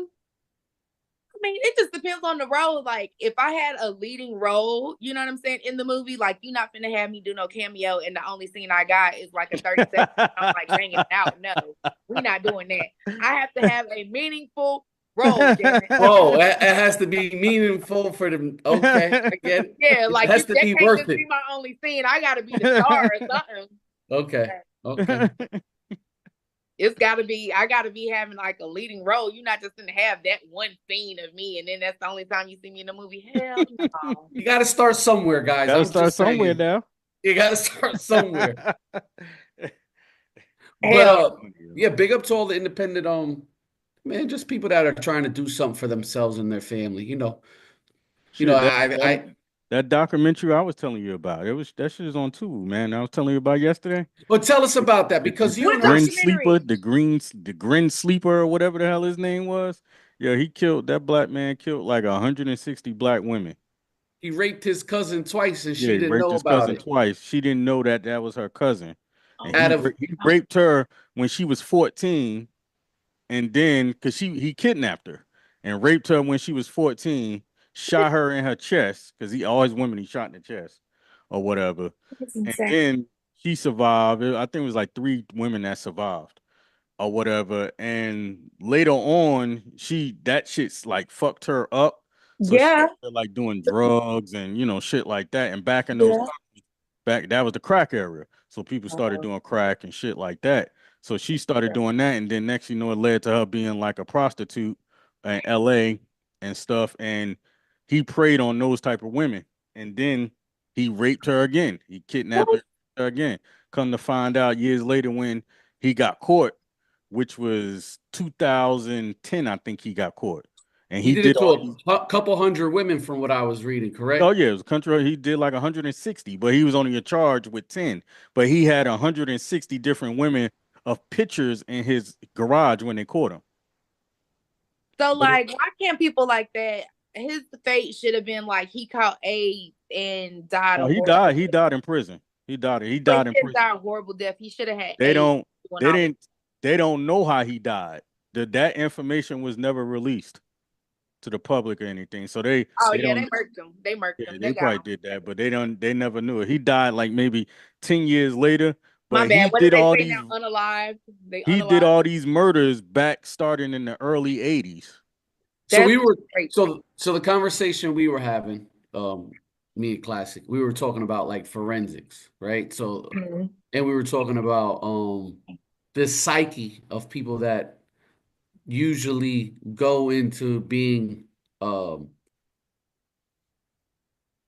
mean, it just depends on the role. Like, if I had a leading role, you know what I'm saying, in the movie, like, you're not finna have me do no cameo, and the only scene I got is like a 30 second. I'm like banging it out. No, we're not doing that. I have to have a meaningful role. Oh, it has to be meaningful for them. Okay, I get it. Yeah, like it has that to be can't worth just it. be my only scene. I gotta be the star or something. Okay. It's gotta be. I gotta be having like a leading role. You're not just gonna have that one scene of me, and then that's the only time you see me in the movie. Hell no. You got to start somewhere, guys. Gotta I'm start just somewhere saying. now. You got to start somewhere. Hell. But yeah, big up to all the independent man, just people that are trying to do something for themselves and their family. Shit, that documentary I was telling you about, that shit is on Tubi, man. I was telling you about yesterday. Well, tell us about that because you What and I. documentary? The Grin Sleeper, or whatever the hell his name was. Yeah, that black man killed like 160 black women. He raped his cousin twice and Yeah, she he didn't raped know his about cousin it. twice. She didn't know that was her cousin. And Out of he raped her when she was 14, and then because he kidnapped her and raped her when she was 14, shot her in her chest, because he always women he shot in the chest or whatever. And then she survived. I think it was like 3 women that survived or whatever. And later on, that shit's like fucked her up. So she Yeah. started like doing drugs and shit like that. And back in those Yeah. that was the crack area. So people started doing crack and shit like that. So she started doing that, and then next, it led to her being like a prostitute in LA and stuff. And he preyed on those type of women. And then he raped her again. He kidnapped her again. Come to find out years later when he got caught, which was 2010, I think he got caught. And he he did did it all to a couple hundred women from what I was reading, Oh correct? yeah, it was a country. He did like 160, but he was only charged with 10. But he had 160 different women of pictures in his garage when they caught him. So, like, why can't people like that? His fate should have been like he caught AIDS and died. Oh, A he horrible died. He death. died in prison. He died. He But died in he didn't prison. die a horrible death. He should have had They AIDS. don't. They didn't. They don't know how he died. That information was never released to the public or anything. So they. Oh They yeah, don't. they murked him. They murked Yeah, him. they They got probably him. did that, but they don't. They never knew it. He died like maybe 10 years later. My But bad. he What did did they all say these. now? Unalived. They He did unalived. all these murders back starting in the early 80s. So we That's were crazy. so the conversation we were having, me and Classic, we were talking about like forensics, right? So Mhm. and we were talking about the psyche of people that usually go into being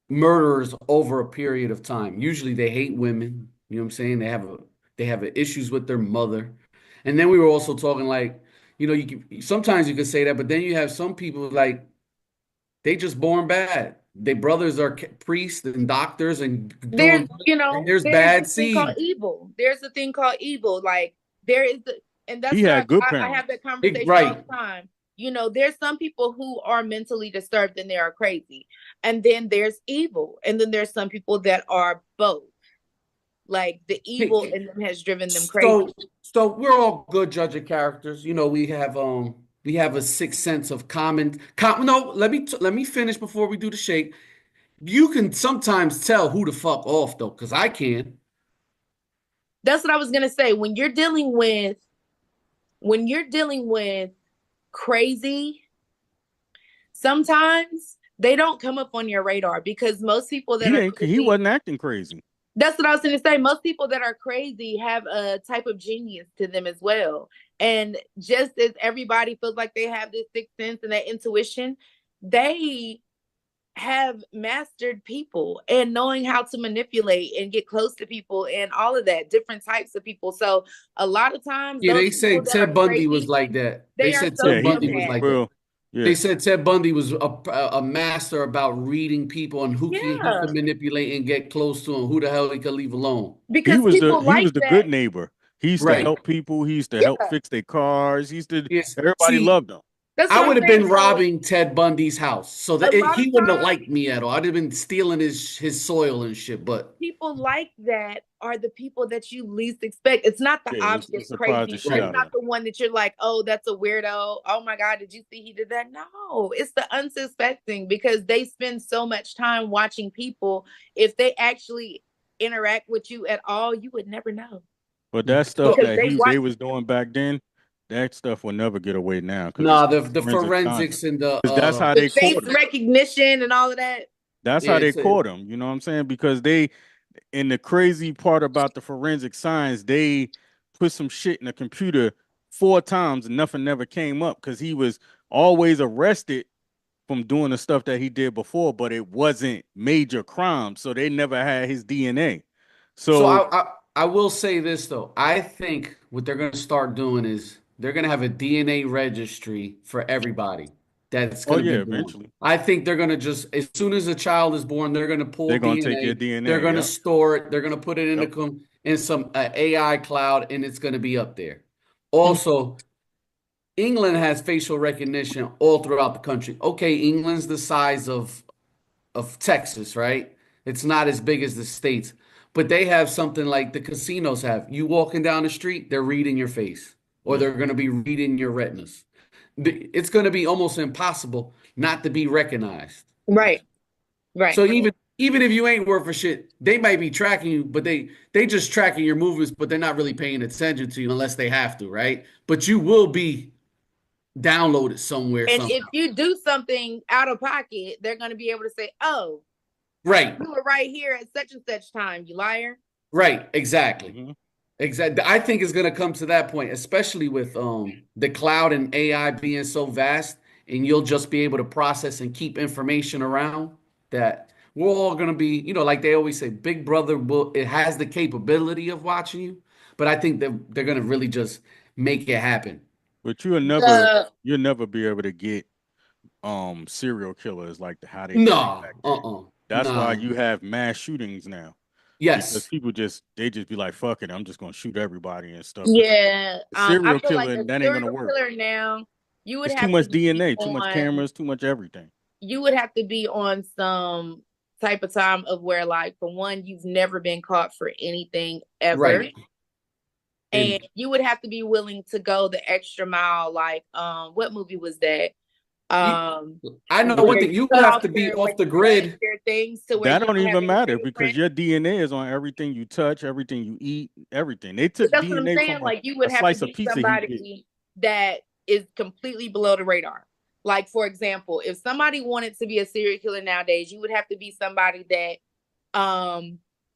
murderers over a period of time. Usually they hate women, you know what I'm saying? They have issues with their mother. And then we were also talking like, sometimes you could say that, but then you have some people like they just born bad. Their brothers are priests and doctors and There's, doing, and there's there's bad a thing called seed. evil. There's a thing called evil. Like there is, and that's He what had good I have parents. that conversation all Right. the time. You know, there's some people who are mentally disturbed and they are crazy, and then there's evil, and then there's some people that are both. Like the evil in them has driven them crazy. So we're all good judge of characters. You know, we have a sixth sense of no, let me finish before we do the shake. You can sometimes tell who the fuck off though, because I can. That's what I was gonna say. When you're dealing with crazy, sometimes they don't come up on your radar because most people that are crazy, He wasn't acting crazy. that's what I was going to say. Most people that are crazy have a type of genius to them as well. And just as everybody feels like they have this sixth sense and that intuition, they have mastered people and knowing how to manipulate and get close to people and all of that, different types of people. So a lot of times, Yeah, those they say people that are Ted Bundy crazy, was like that. they They are said so Yeah, Ted he Bundy was was like real. that. Yeah. They said Ted Bundy was a master about reading people and he yeah, could manipulate and get close to him, who the hell he could leave alone. because people He like was the that. good neighbor. He used to Right. help people. He used to Yeah, help fix their cars. He used to. Yes. Everybody See, loved him. that's I what would I'm have saying. been So robbing Ted Bundy's house, so that a lot he of wouldn't have times, liked me at all. I'd have been stealing his soil and shit. But people like that are the people that you least expect. It's not the Yeah, obvious it surprised crazy. the shit It's out not of the one that you're like, oh, that's a weirdo. Oh my God, did you see he did that? No, it's the unsuspecting because they spend so much time watching people. If they actually interact with you at all, you would never know But that stuff so because that they watch they was doing back then, that stuff will never get away now because it's nah, the forensic science. forensics and the Because that's how the they face caught him. recognition and all of that. That's yeah, how they caught him. You know what I'm saying? Because they, and the crazy part about the forensic science, they put some shit in the computer 4 times and nothing never came up because he was always arrested from doing the stuff that he did before, but it wasn't major crimes, so they never had his DNA. So So, I will say this though. I think what they're going to start doing is they're going to have a DNA registry for everybody that's oh going to be yeah, born. eventually I think they're going to just as soon as a child is born, they're going to pull they're gonna take your DNA. They're DNA. going to Yep, store it. They're going to put it yep. in some AI cloud, and it's going to be up there. Also, England has facial recognition all throughout the country. Okay, England's the size of Texas, right? It's not as big as the States, but they have something like the casinos have. You walking down the street, they're reading your face, or Yep. they're going to be reading your retinas. It's going to be almost impossible not to be recognized. Right, right. So even if you ain't worth a shit, they might be tracking you, but they just tracking your movements, but they're not really paying attention to you unless they have to, right? But you will be downloaded somewhere And somehow. if you do something out of pocket, they're going to be able to say, oh, Right. you were right here at such and such time, you liar. Right. Exactly. Mhm. Exactly. I think it's going to come to that point, especially with the cloud and AI being so vast, and you'll just be able to process and keep information around that we're all going to be, like they always say, Big Brother it has the capability of watching you, but I think that they're going to really just make it happen. But The you'll never be able to get serial killers like how they did it No. back then. That's why Nah. you have mass shootings now. Because Yes. people just be like, fuck it, I'm just gonna shoot everybody and stuff. yeah, A I serial feel like killer, a that ain't gonna serial work. killer now, you would It's too have much to be DNA, too much on, cameras, too much everything. you would have to be on some type of time of where, like, for one, you've never been caught for anything ever. Right. And you would have to be willing to go the extra mile. Like, what movie was that? I know Where one thing. you You cut have off to be their, where off the you cut grid. their things to where That you don't don't have even any matter because fingerprints. your DNA is on everything you touch, everything you eat, everything. They But took that's what I'm DNA saying. from Like, you would a have to slice of be pizza he did. somebody that is completely below the radar. Like, for example, if somebody wanted to be a serial killer nowadays, you would have to be somebody that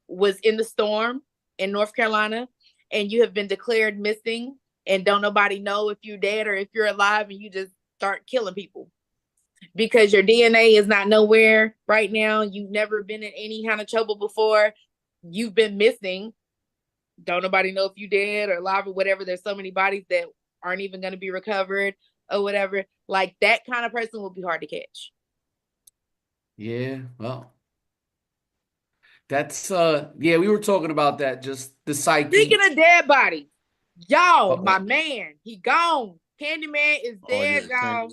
was in the storm in North Carolina and you have been declared missing and don't nobody know if you're dead or if you're alive, and you just start killing people because your DNA is not nowhere right now. You've never been in any kind of trouble before. You've been missing. Don't nobody know if you dead or alive or whatever. There's so many bodies that aren't even going to be recovered or whatever. Like, that kind of person will be hard to catch. Yeah, well, that's yeah, we were talking about that, just the psyche. Speaking of dead bodies, Y'all, my man, he gone. Candyman is dead, y'all.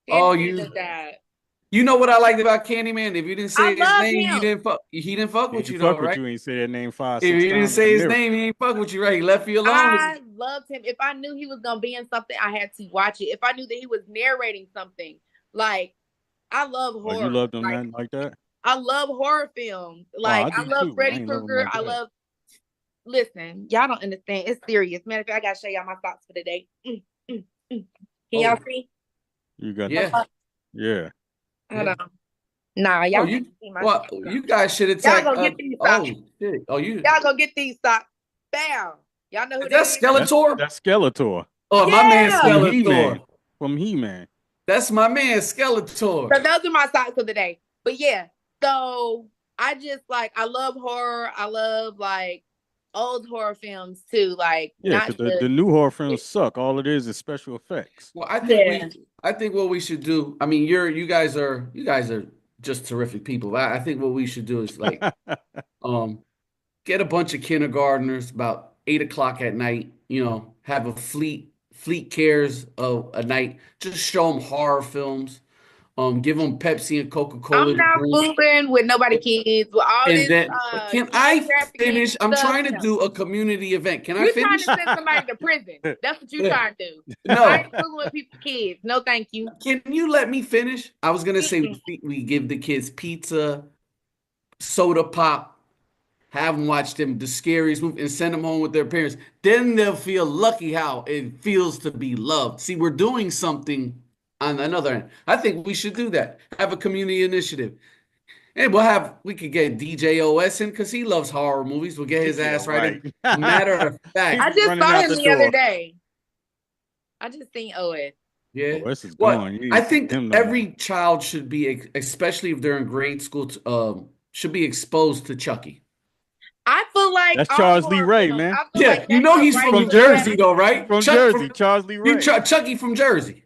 Oh, Candyman died. You know what I liked about Candyman? If you didn't say his love name, him. he didn't fuck with you, fuck though, with right? you, ain't say that name 5, 6 If times. you didn't say his name, he ain't fuck with you, right? He left you alone. I loved him. If I knew he was gonna be in something, I had to watch it. If I knew that he was narrating something, like I love horror. Oh, you loved him like that? I love horror films. Like I love Freddy Krueger. Like I love. Listen, y'all don't understand. It's serious. Matter of fact, I gotta show y'all my socks for the day. Can y'all see? You got yeah. Hold on. Nah, y'all can't see my socks. You guys should attack. Y'all gonna get these socks. Oh shit! Oh, y'all gonna get these socks. Bam. Y'all know who that's that is? Skeletor? That's Skeletor. Oh, my man Skeletor. From He-Man. That's my man Skeletor. So those are my socks for the day. But yeah, so I just I love horror. I love old horror films too. Because the new horror films suck. All it is special effects. Well, I think what we should do. I mean, you guys are just terrific people. I think what we should do is get a bunch of kindergartners about 8 o'clock at night. You know, have a fleet cares of a night. Just show them horror films. Give them Pepsi and Coca-Cola. I'm not fooling with nobody kids. With all and this, then, can I finish? I'm trying to do a community event. Can I finish? You're trying to send somebody to prison. That's what you're trying to do. No. I ain't fooling with people's kids. No, thank you. Can you let me finish? I was going to say we give the kids pizza, soda pop, have them watch the scariest movie, and send them home with their parents. Then they'll feel lucky how it feels to be loved. See, we're doing something on another end. I think we should do that. Have a community initiative. And we could get DJ OS in because he loves horror movies. We'll get his ass right in. Matter of fact. I just saw him the other day. I just seen OS. Yeah. OS is gone. I think every child should be, especially if they're in grade school, should be exposed to Chucky. I feel like that's Charles Lee Ray, man. Yeah, you know he's from Jersey, though, right? From Jersey, Charles Lee Ray. Chucky from Jersey.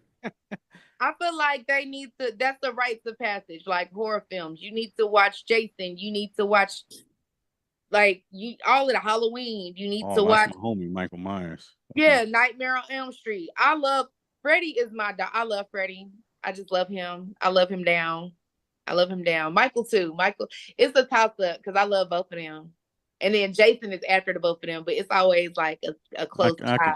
I feel like they need to. That's the rites of passage, like horror films. You need to watch Jason. You need to watch, all of the Halloween. You need to watch. My homie Michael Myers. Yeah, Nightmare on Elm Street. I love Freddy. Is my dog. I love Freddy. I just love him. I love him down. Michael too. Michael. It's a toss up because I love both of them. And then Jason is after the both of them, but it's always a close tie.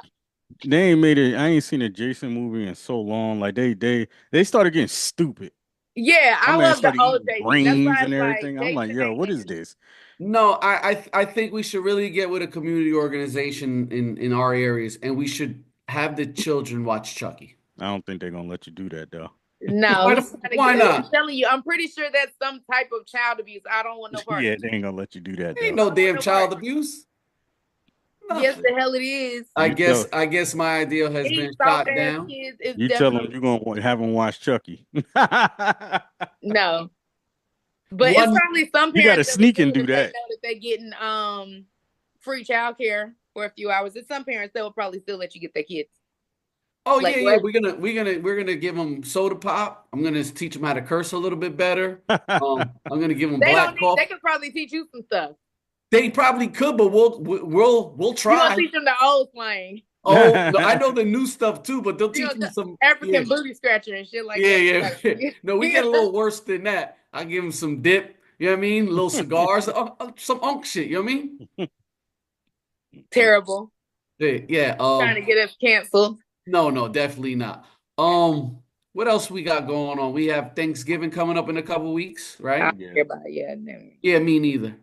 They ain't made it. I ain't seen a Jason movie in so long. Like they started getting stupid. Yeah, I love the old Jason. Brains and everything. I'm like, yo, what is this? No, I think we should really get with a community organization in our areas, and we should have the children watch Chucky. I don't think they're gonna let you do that though. No, why not? I'm telling you, I'm pretty sure that's some type of child abuse. I don't want no part. Yeah, they ain't gonna let you do that. Ain't no damn child abuse. Yes, the hell it is. I guess my idea has been shot down. You tell them you're gonna have them watch Chucky. No, but it's probably some parents. You gotta sneak and do that. Know that they're getting free childcare for a few hours. And some parents they will probably still let you get their kids. Oh yeah. We're gonna give them soda pop. I'm gonna teach them how to curse a little bit better. I'm gonna give them black coffee. They could probably teach you some stuff. They probably could, but we'll try. You're gonna teach them the old slang. Oh, no, I know the new stuff too, but they'll teach them some African booty scratcher and shit like that. Yeah. No, we get a little worse than that. I give them some dip. You know what I mean? Little cigars, some unk shit. You know what I mean? Terrible. Yeah. Trying to get us canceled. No, definitely not. What else we got going on? We have Thanksgiving coming up in a couple weeks, right? Yeah, me neither.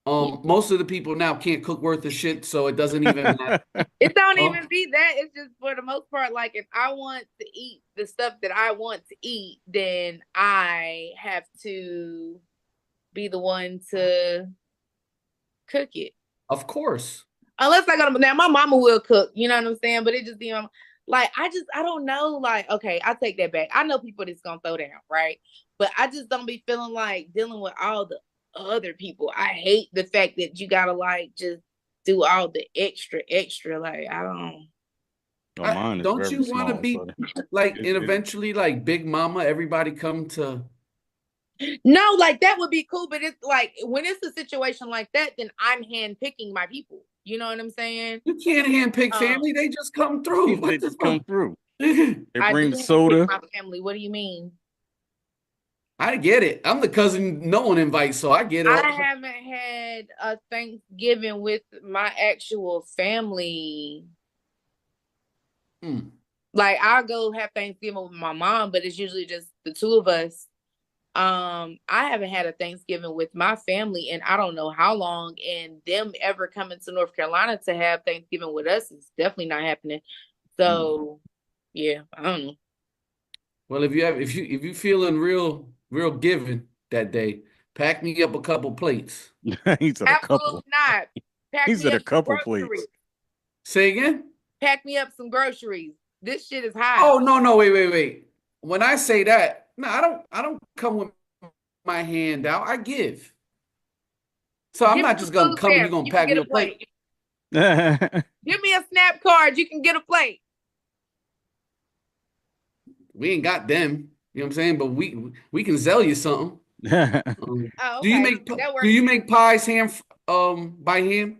Most of the people now can't cook worth a shit, so it doesn't even matter. It don't even be that. It's just for the most part, like if I want to eat the stuff that I want to eat, then I have to be the one to cook it. Of course. Unless I got now, my mama will cook, you know what I'm saying? But it just be like I don't know. Like, okay, I take that back. I know people that's gonna throw down, right? But I just don't be feeling like dealing with all the other people. I hate the fact that you gotta like just do all the extra. Like, I don't. Don't you want to be like, and eventually like Big Mama? Everybody come to. No, like that would be cool, but it's like when it's a situation like that, then I'm handpicking my people. You know what I'm saying? You can't handpick family. They just come through. They just come through. I They I bring do the soda. handpick my family. What do you mean? get it. I'm the cousin no one invites, so I get it. I haven't had a Thanksgiving with my actual family. Like, I'll go have Thanksgiving with my mom, but it's usually just the two of us. I haven't had a Thanksgiving with my family in I don't know how long, and them ever coming to North Carolina to have Thanksgiving with us is definitely not happening. So, yeah, I don't know. Well, if you feeling real giving that day, pack me up a couple plates. He said a couple. Absolutely not. Pack He me said a up some couple groceries. plates. Say again? Pack me up some groceries. This shit is hot. Oh, no, wait. When I say that, no, I don't come with my hand out. I give. So I'm Give not me just a gonna food come and you're stamp. gonna You pack can me get a plate. Give me a snap card. You can get a plate. We ain't got them. You know what I'm saying? But we can sell you something. Oh, Do you okay. make That works. do you make pies by hand?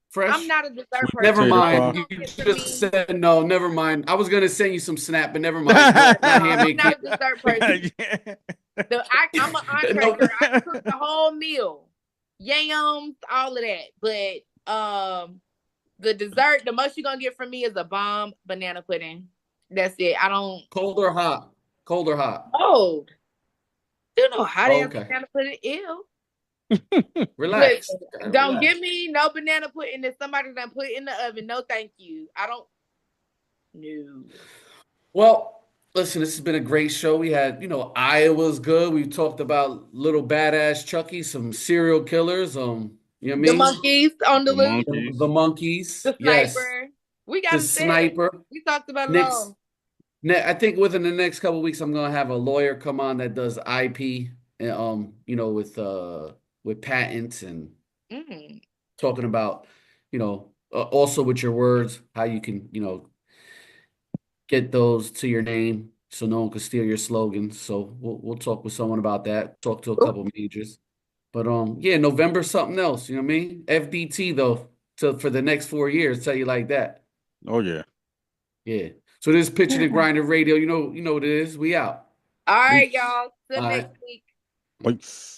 Fresh? I'm not a dessert Sweet person. Never potato mind. pie. You For just me. said no. Never mind. I was gonna send you some snap, but never mind. No, not No, I'm handmade not cake. a dessert person. I'm an entree No. girl. I cook the whole meal, yams, all of that. But the dessert, the most you're gonna get from me is a bomb banana pudding. That's it. I don't. Cold or hot? Cold or hot? Cold. You know how Oh, to okay. banana pudding? Ew. Relax. Listen, don't give me no banana pudding that somebody done put in the oven. No, thank you. I don't. No. Well, listen, this has been a great show. We had, Iowa's good. We talked about little badass Chucky, some serial killers. You know what I The mean? monkeys on the The loose. monkeys. The monkeys. The Yes. sniper. We got The a set. sniper. We talked about it Next, all. I think within the next couple of weeks, I'm gonna have a lawyer come on that does IP, and with patents and talking about, also with your words, how you can, get those to your name so no one can steal your slogans. So we'll talk with someone about that. Talk to a couple majors. But yeah, November something else. You know what I mean? FDT though, for the next 4 years. Tell you like that. Oh yeah. Yeah. So this is Pitching and Grinding Radio. You know what it is. We out. All right, Peace. y'all. Till All next right. week. Peace.